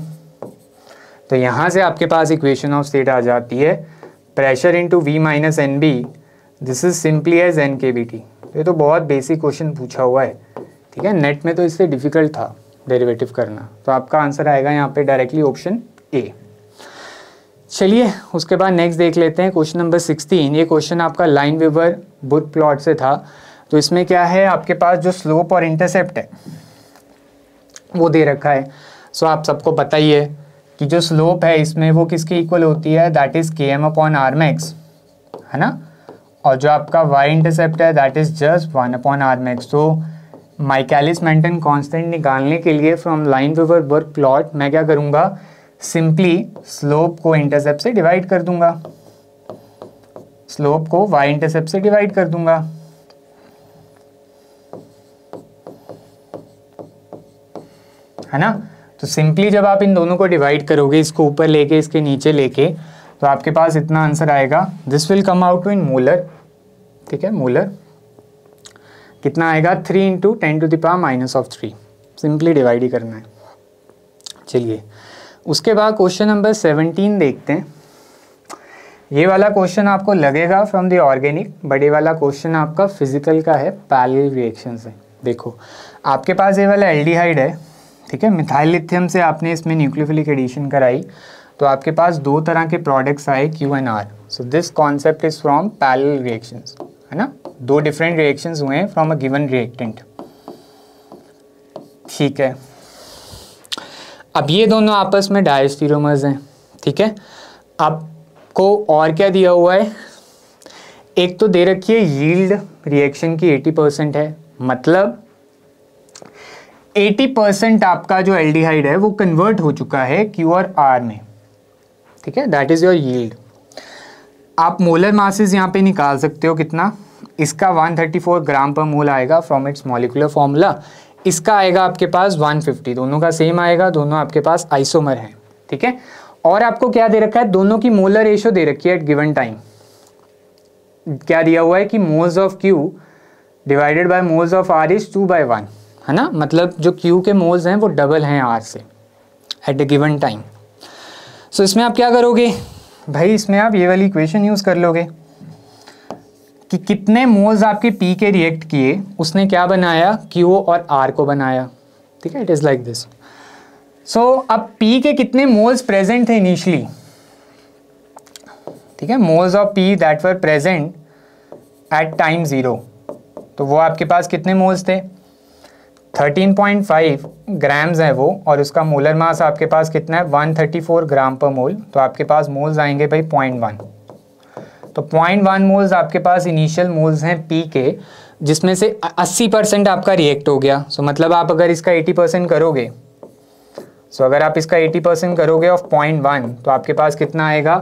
तो यहाँ से आपके पास इक्वेशन ऑफ स्टेट आ जाती है pressure into v - nb, this is simply as n kBT। ये तो बहुत बेसिक क्वेश्चन पूछा हुआ है, ठीक है, नेट में तो इससे डिफिकल्ट था डेरिवेटिव करना, तो आपका आंसर आएगा यहाँ पे डायरेक्टली ऑप्शन ए। चलिए उसके बाद नेक्स्ट देख लेते हैं क्वेश्चन नंबर 16। ये क्वेश्चन आपका लाइन-वीवर बुक प्लॉट से था, तो इसमें क्या है, आपके पास जो स्लोप और इंटरसेप्ट है वो दे रखा है। सो आप सबको पता ही है कि जो स्लोप है इसमें वो किसकी इक्वल होती है, दैट इज km/rmax, है ना, और जो आपका y इंटरसेप्ट है दैट इज जस्ट 1/rmax। तो माइकलिस मेंटन कांस्टेंट निकालने के लिए फ्रॉम लाइन-वीवर बुक प्लॉट मैं क्या करूँगा, सिंपली स्लोप को इंटरसेप्ट से डिवाइड कर दूंगा, स्लोप को y इंटरसेप्ट से डिवाइड कर दूंगा, है ना। तो सिंपली जब आप इन दोनों को डिवाइड करोगे, इसको ऊपर लेके इसके नीचे लेके, तो आपके पास इतना आंसर आएगा, this will come out to in molar, ठीक है, मोलर कितना आएगा 3 × 10⁻³ -3, सिंपली डिवाइड ही करना है, चलिए उसके बाद क्वेश्चन नंबर 17 देखते हैं। ये वाला क्वेश्चन आपको लगेगा फ्रॉम द ऑर्गेनिक, बट ये वाला क्वेश्चन आपका फिजिकल का है, पैरेलल रिएक्शन से। देखो आपके पास ये वाला एल्डिहाइड है, ठीक है, मिथाइल लिथियम से आपने इसमें न्यूक्लियोफिलिक एडिशन कराई, तो आपके पास दो तरह के प्रोडक्ट्स आए Q and R। So this concept is from parallel reactions, है ना, दो डिफरेंट रिएक्शंस हुए हैं फ्रॉम अ गिवन रिएक्टेंट, ठीक है। अब ये दोनों आपस में डायस्टीरोमर्स हैं, ठीक है। आपको और क्या दिया हुआ है, एक तो दे रखी है यील्ड रिएक्शन की 80% है, मतलब 80% आपका जो एल्डिहाइड है वो कन्वर्ट हो चुका है Q और R में, ठीक है, दैट इज योर यील्ड। आप मोलर मासेस यहाँ पे निकाल सकते हो, कितना, इसका 134 ग्राम पर मोल आएगा फ्रॉम इट्स मॉलिक्यूलर फॉर्मूला, इसका आएगा आपके पास 150, दोनों का सेम आएगा, दोनों आपके पास आइसोमर हैं, ठीक है। और आपको क्या दे रखा है, दोनों की मोलर रेशियो दे रखी है एट गिवन टाइम। क्या दिया हुआ है कि moles of Q divided by moles of R is 2/1, है ना, मतलब जो Q के मोल्स हैं वो डबल हैं R से एट अ गिवन टाइम। सो इसमें आप क्या करोगे भाई, इसमें आप ये वाली इक्वेशन यूज़ कर लोगे कि कितने मोल्स आपके P के रिएक्ट किए, उसने क्या बनाया, Q और R को बनाया, ठीक है, इट इज़ लाइक दिस। सो अब P के कितने मोल्स प्रेजेंट थे इनिशियली, ठीक है, moles of P that were present at time 0, तो वो आपके पास कितने मोल्स थे, 13.5 ग्राम्स है वो, और उसका मोलर मास आपके पास कितना है, 134 ग्राम पर मोल, तो आपके पास मोल्स आएंगे भाई 0.1, तो 0.1 मोल्स आपके पास इनिशियल मोल्स हैं P के, जिसमें से 80% आपका रिएक्ट हो गया। सो मतलब आप अगर इसका 80% करोगे, अगर आप इसका 80% करोगे ऑफ 0.1, तो आपके पास कितना आएगा,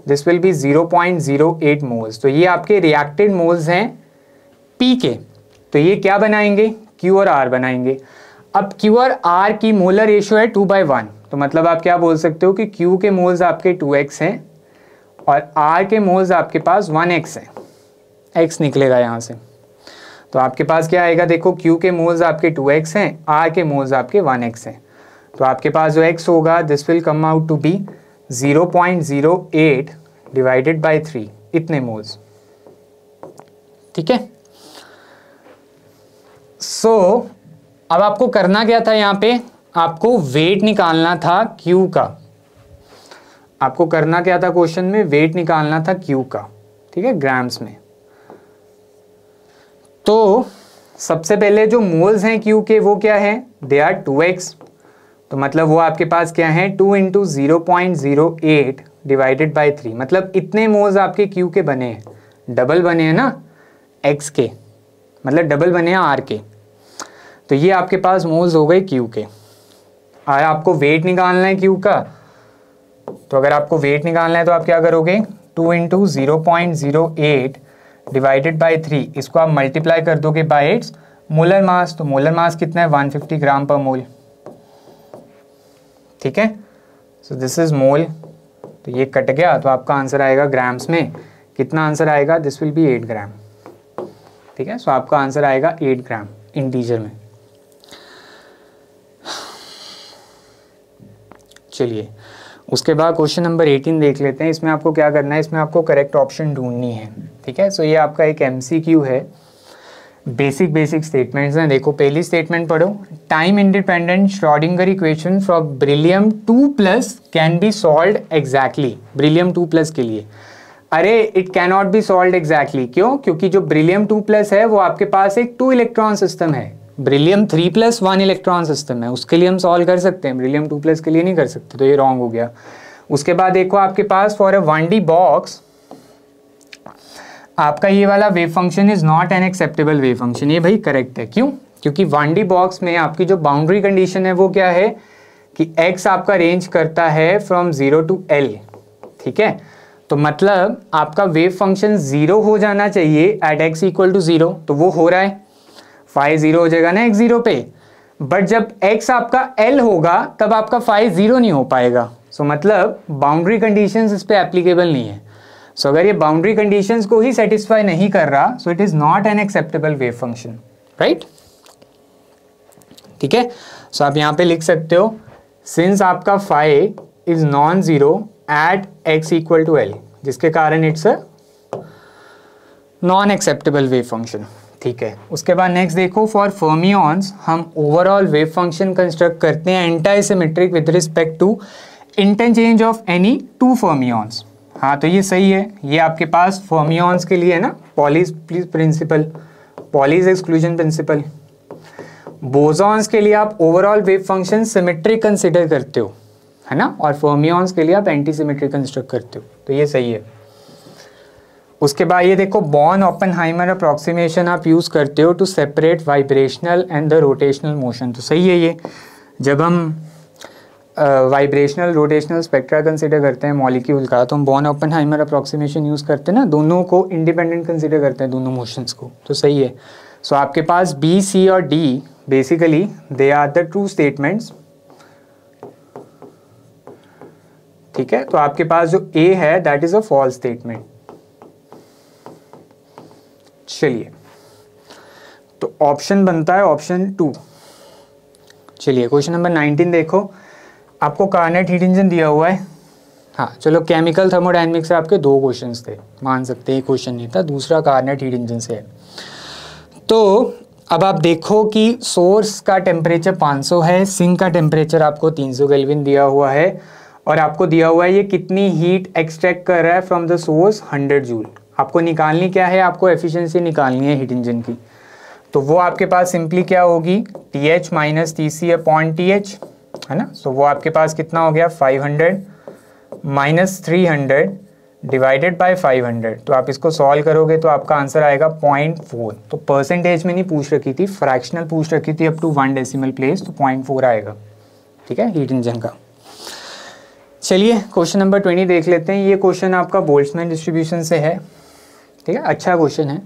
दिस विल बी 0.08 मोल्स। तो ये आपके रिएक्टेड मोल्स हैं P के, तो ये क्या बनाएंगे, Q और R बनाएंगे। अब Q और R की मोलर रेशियो है 2/1, तो मतलब आप क्या बोल सकते हो कि Q के मोल्स आपके 2x हैं और R के मोल्स आपके पास 1x है, x निकलेगा यहाँ से, तो आपके पास क्या आएगा, देखो Q के मोल्स आपके 2x हैं, R के मोल्स आपके 1x हैं, तो आपके पास जो x होगा this will come out to be 0.08 divided by 3, इतने मोल्स, ठीक है। सो अब आपको करना क्या था, यहाँ पे आपको वेट निकालना था Q का, आपको करना क्या था क्वेश्चन में, वेट निकालना था Q का, ठीक है, ग्राम्स में। तो सबसे पहले जो मोल्स हैं Q के वो क्या है, दे आर 2x, तो मतलब वो आपके पास क्या है, 2 × 0.08 डिवाइडेड बाय 3, मतलब इतने मोल्स आपके Q के बने हैं, डबल बने हैं ना x के, मतलब डबल बने हैं R के, तो ये आपके पास मोल्स हो गए Q के। आया आपको वेट निकालना है Q का, तो अगर आपको वेट निकालना है तो आप क्या करोगे, 2 × 0.08 डिवाइडेड बाय 3, इसको आप मल्टीप्लाई कर दोगे बाय इट्स मोलर मास, तो मोलर मास कितना है, 150 ग्राम पर मोल, ठीक है। सो दिस इज मोल, तो ये कट गया, तो आपका आंसर आएगा ग्राम्स में, कितना आंसर आएगा, दिस विल बी 8 ग्राम, ठीक है। सो आपका आंसर आएगा 8 ग्राम इंटीजर में। चलिए उसके बाद क्वेश्चन नंबर 18 देख लेते हैं। इसमें आपको क्या करना है, इसमें आपको करेक्ट ऑप्शन ढूंढनी है, ठीक है। सो ये आपका एक MCQ है, बेसिक स्टेटमेंट्स हैं। देखो पहली स्टेटमेंट पढ़ो, time independent Schrodinger equation for beryllium 2+ can be solved exactly, beryllium 2+ के लिए, अरे it can not be solved exactly, क्यों, क्योंकि जो बेरिलियम 2+ है वो आपके पास एक 2 इलेक्ट्रॉन सिस्टम है, बेरिलियम 3+ 1 इलेक्ट्रॉन सिस्टम है, उसके लिए हम सॉल्व कर सकते हैं, बेरिलियम 2+ के लिए नहीं कर सकते, तो ये रॉन्ग हो गया। उसके बाद देखो आपके पास फॉर अ 1D बॉक्स आपका ये वाला wave function is not an acceptable wave function, ये भाई करेक्ट है, क्यों, क्योंकि 1D बॉक्स में आपकी जो बाउंड्री कंडीशन है वो क्या है कि x आपका रेंज करता है फ्रॉम 0 to L, ठीक है, तो मतलब आपका वेव फंक्शन 0 हो जाना चाहिए एट x = 0, तो वो हो रहा है, फाई 0 हो जाएगा ना x 0 पे, बट जब x आपका L होगा तब आपका फाई 0 नहीं हो पाएगा, सो मतलब बाउंड्री कंडीशंस इस पे एप्लीकेबल नहीं है। सो अगर ये बाउंड्री कंडीशंस को ही सेटिस्फाई नहीं कर रहा, so it is not an acceptable wave function, right, ठीक है। सो आप यहाँ पे लिख सकते हो सिंस आपका phi is non zero at x equal to L, जिसके कारण it's a non acceptable wave function. ठीक है, उसके बाद नेक्स्ट देखो, फॉर फर्मियंस हम ओवरऑल वेव फंक्शन कंस्ट्रक्ट करते हैं anti symmetric with respect to interchange of any two fermions. हाँ तो ये सही है, ये आपके पास फर्मियंस के लिए है ना, Pauli's principle, Pauli's exclusion principle. Bosons के लिए आप overall wave function symmetric consider करते हो, है ना, और फर्मियंस के लिए आप एंटी सिमेट्रिक कंस्ट्रक्ट करते हो, तो ये सही है। उसके बाद ये देखो, बॉर्न ओपेनहाइमर अप्रॉक्सीमेशन आप यूज़ करते हो to separate vibrational and the rotational motion, तो सही है ये। जब हम वाइब्रेशनल रोटेशनल स्पेक्ट्रा कंसिडर करते हैं मॉलिक्यूल का, तो हम बॉर्न ओपेनहाइमर अप्रॉक्सीमेशन यूज़ करते हैं ना, दोनों को इंडिपेंडेंट कंसिडर करते हैं, दोनों मोशंस को, तो सही है। सो आपके पास बी, सी और D basically they are the true statements. ठीक है, तो आपके पास जो ए है that is a false statement. चलिए, तो ऑप्शन बनता है ऑप्शन 2। चलिए क्वेश्चन नंबर 19 देखो, आपको कार्नेट हीट इंजन दिया हुआ है। हाँ चलो, केमिकल थर्मोडायनेमिक्स से आपके 2 क्वेश्चंस थे, मान सकते हैं एक क्वेश्चन नहीं था, दूसरा कार्नेट हीट इंजन से है। तो अब आप देखो कि सोर्स का टेम्परेचर 500 है, सिंक का टेम्परेचर आपको 300 केल्विन दिया हुआ है, और आपको दिया हुआ है ये कितनी हीट एक्सट्रैक्ट कर रहा है फ्रॉम द सोर्स 100 जूल। आपको निकालनी क्या है, आपको एफिशिएंसी निकालनी है हीट इंजन की। तो वो आपके पास सिंपली क्या होगी, TH minus TC upon TH, है ना। सो वो आपके पास कितना हो गया, 500 माइनस 300 डिवाइडेड बाय 500। तो आप इसको सॉल्व करोगे तो आपका आंसर आएगा 0.4। तो परसेंटेज में नहीं पूछ रखी थी, फ्रैक्शनल पूछ रखी थी अप टू 1 डेसिमल प्लेस, तो 0.4 आएगा। ठीक है, हीट इंजन का। चलिए क्वेश्चन नंबर 20 देख लेते हैं। ये क्वेश्चन आपका बोल्ट्जमैन डिस्ट्रीब्यूशन से है। ठीक है, अच्छा क्वेश्चन है।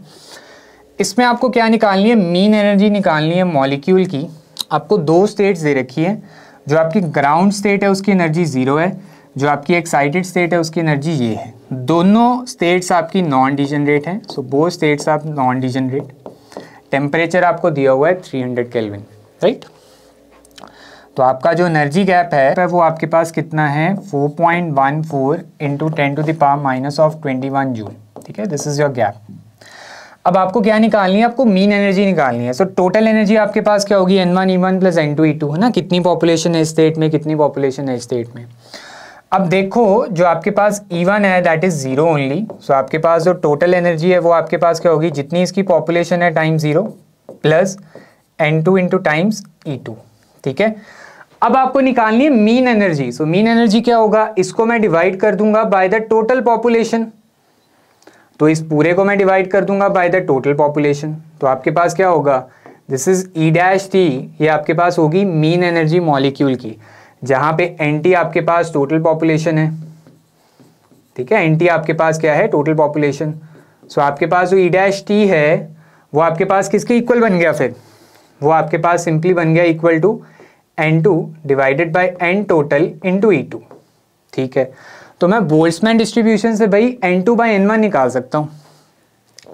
इसमें आपको क्या निकालनी है, मीन एनर्जी निकालनी है मॉलिक्यूल की। आपको 2 स्टेट्स दे रखी है। जो आपकी ग्राउंड स्टेट है उसकी एनर्जी 0 है, जो आपकी एक्साइटेड स्टेट है उसकी एनर्जी ये है। दोनों स्टेट्स आपकी नॉन डिजनरेट हैं, सो बोथ स्टेट्स आप नॉन डिजनरेट। टेम्परेचर आपको दिया हुआ है 300 केल्विन, राइट। तो आपका जो एनर्जी गैप है वो आपके पास कितना है, 4.14 into 10 to the power minus of 21 joule. ठीक है, दिस इज योर गैप। अब आपको क्या निकालनी है, आपको मीन एनर्जी निकालनी है। सो टोटल एनर्जी आपके पास क्या होगी, N1 प्लस N2 E2, है ना। कितनी पॉपुलेशन है स्टेट में, कितनी पॉपुलेशन है स्टेट में। अब देखो जो आपके पास E1 है दैट इज 0 ओनली। सो आपके पास जो टोटल एनर्जी है वो आपके पास क्या होगी, जितनी इसकी पॉपुलेशन है time 0 plus N2 into times E2। ठीक है, अब आपको निकालनी है mean energy. So mean energy क्या होगा, इसको मैं डिवाइड कर दूंगा बाय द टोटल पॉपुलेशन। तो इस पूरे को मैं डिवाइड कर दूंगा बाय द टोटल पॉपुलेशन। तो आपके पास क्या होगा, दिस इज E' T, ये आपके पास होगी मीन एनर्जी मॉलिक्यूल की, जहां पे NT आपके पास टोटल पॉपुलेशन है। ठीक है, NT आपके पास क्या है, टोटल पॉपुलेशन। सो आपके पास जो E' T है वो आपके पास किसके इक्वल बन गया, फिर वो आपके पास सिंपली बन गया equal to N2 divided by N total into E2। ठीक है, तो मैं बोल्ट्जमैन डिस्ट्रीब्यूशन से भाई N2 बाई N1 निकाल सकता हूँ।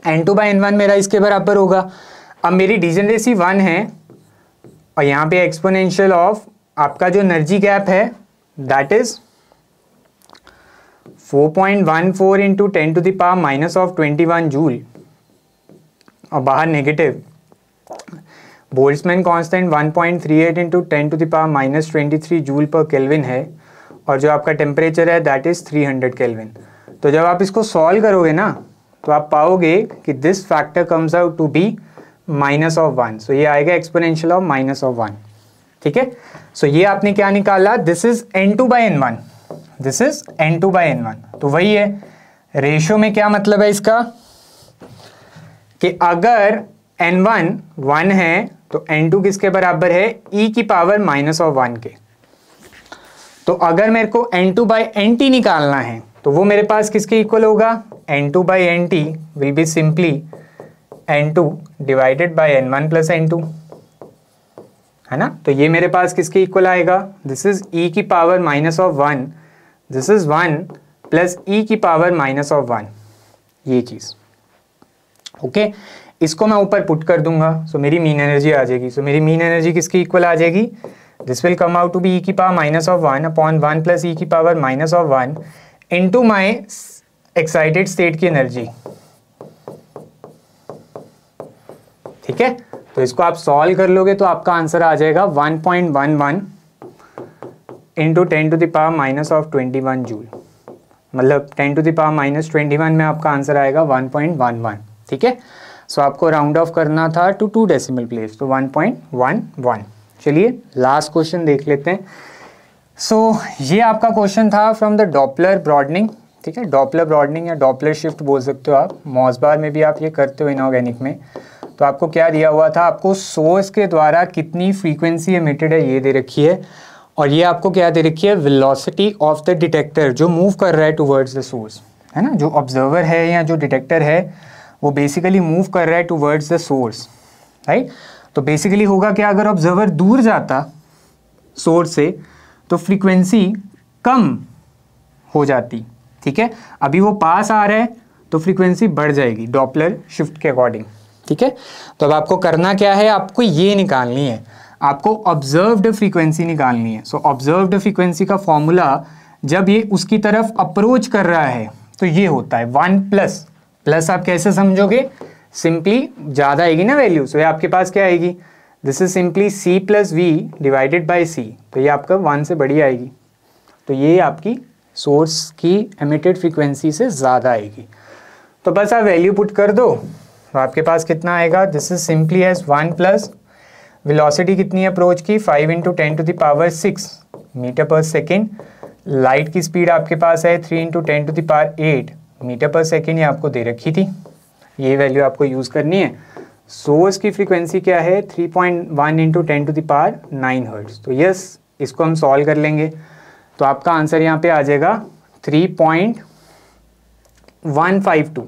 N2 बाई N1 मेरा इसके बराबर होगा। अब मेरी डिजनरेसी 1 है और यहाँ पे एक्सपोनेंशियल ऑफ आपका जो एनर्जी गैप है that is 4.14 into 10 to the power minus of 21 joule, और बाहर negative. Boltzmann constant 1.38 into 10 to the power minus 23 joule पर केल्विन है, और जो आपका टेम्परेचर है दैट इज 300 केल्विन। तो जब आप इसको सॉल्व करोगे ना तो आप पाओगे कि this factor comes out to be minus of 1। So ये आएगा एक्सपोनेंशियल ऑफ माइनस ऑफ 1। ठीक है, सो ये आपने क्या निकाला, this is N2 by N1, this is N2 by N1। तो वही है, रेशियो में क्या मतलब है इसका कि अगर N1 1 है तो N2 किसके बराबर है, e की पावर माइनस ऑफ 1 के। तो अगर मेरे को N2 बाई NT निकालना है तो वो मेरे पास किसके इक्वल होगा, N2 by NT will be simply N2 divided by N1 plus N2, है ना। तो ये मेरे पास किसके इक्वल आएगा, दिस इज e की power minus of 1, this is 1 plus e की पावर माइनस ऑफ 1, ये चीज। ओके, इसको मैं ऊपर पुट कर दूंगा, सो मेरी मीन एनर्जी आ जाएगी। सो मेरी मीन एनर्जी किसकी इक्वल आ जाएगी, this will come out to be e की power minus of 1 upon 1 plus e की power minus of 1 into my excited state की एनर्जी। ठीक है, तो इसको आप सॉल्व कर लोगे तो आपका आंसर आ जाएगा 1.11 into 10 to the power minus of 21 joule, मतलब 10 टू द पावर माइनस 21 में आपका आंसर आएगा 1.11। ठीक है, सो आपको राउंड ऑफ करना था टू 2 डेसिमल प्लेस, तो 1.11। चलिए लास्ट क्वेश्चन देख लेते हैं। सो ये आपका क्वेश्चन था फ्रॉम द डॉपलर ब्रॉडनिंग। ठीक है, डॉपलर ब्रॉडनिंग या डॉपलर शिफ्ट बोल सकते हो आप, मॉसबार में भी आप ये करते हो इनऑर्गेनिक में। तो आपको क्या दिया हुआ था, आपको सोर्स के द्वारा कितनी फ्रीक्वेंसी एमिटेड है ये दे रखी है, और ये आपको क्या दे रखी है, वेलोसिटी ऑफ द डिटेक्टर जो मूव कर रहा है टुवर्ड्स द सोर्स, है ना। जो ऑब्जर्वर है या जो डिटेक्टर है वो बेसिकली मूव कर रहा है टुवर्ड्स द सोर्स, राइट। तो बेसिकली होगा क्या, अगर ऑब्जर्वर दूर जाता सोर्स से तो फ्रीक्वेंसी कम हो जाती। ठीक है, अभी वो पास आ रहा है तो फ्रीक्वेंसी बढ़ जाएगी डॉपलर शिफ्ट के अकॉर्डिंग। ठीक है, तो अब आपको करना क्या है, आपको ये निकालनी है, आपको ऑब्जर्व्ड फ्रीक्वेंसी निकालनी है। सो ऑब्जर्व्ड फ्रीक्वेंसी का फॉर्मूला जब ये उसकी तरफ अप्रोच कर रहा है तो ये होता है 1 प्लस, प्लस आप कैसे समझोगे, सिंपली ज़्यादा आएगी ना वैल्यू, सो ये आपके पास क्या आएगी, this is simply c plus v divided by c, तो ये आपका 1 से बड़ी आएगी, तो ये आपकी सोर्स की एमिटेड फ्रीक्वेंसी से ज़्यादा आएगी। तो बस आप वैल्यू पुट कर दो तो आपके पास कितना आएगा, this is simply as 1 plus velocity कितनी अप्रोच की 5 into 10 to the power 6 metre पर सेकेंड। लाइट की स्पीड आपके पास है 3 into 10 to the power 8 metre पर सेकेंड, ये आपको दे रखी थी, ये वैल्यू आपको यूज़ करनी है। सोर्स की फ्रीक्वेंसी क्या है 3.1 into 10 to the power 9 hertz. तो यस, इसको हम सॉल्व कर लेंगे तो आपका आंसर यहाँ पे आ जाएगा 3.152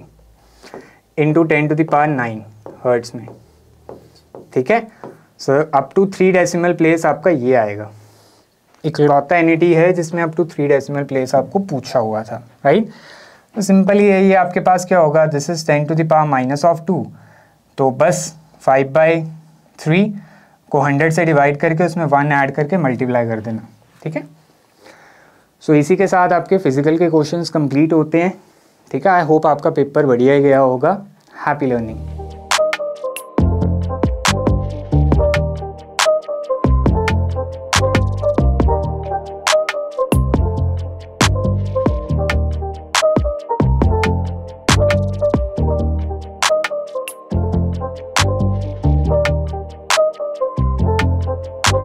into 10 to the power 9 hertz में। ठीक है, so up to 3 decimal place आपका ये आएगा। इकलौता एनईटी है जिसमें अप टू 3 डेसिमल प्लेस आपको पूछा हुआ था, राइट। तो सिंपली ये आपके पास क्या होगा, this is 10 to the power minus of 2, तो बस 5/3 को 100 से डिवाइड करके उसमें 1 ऐड करके मल्टीप्लाई कर देना। ठीक है, सो इसी के साथ आपके फिजिकल के क्वेश्चंस कंप्लीट होते हैं। ठीक है, आई होप आपका पेपर बढ़िया गया होगा। Happy learning.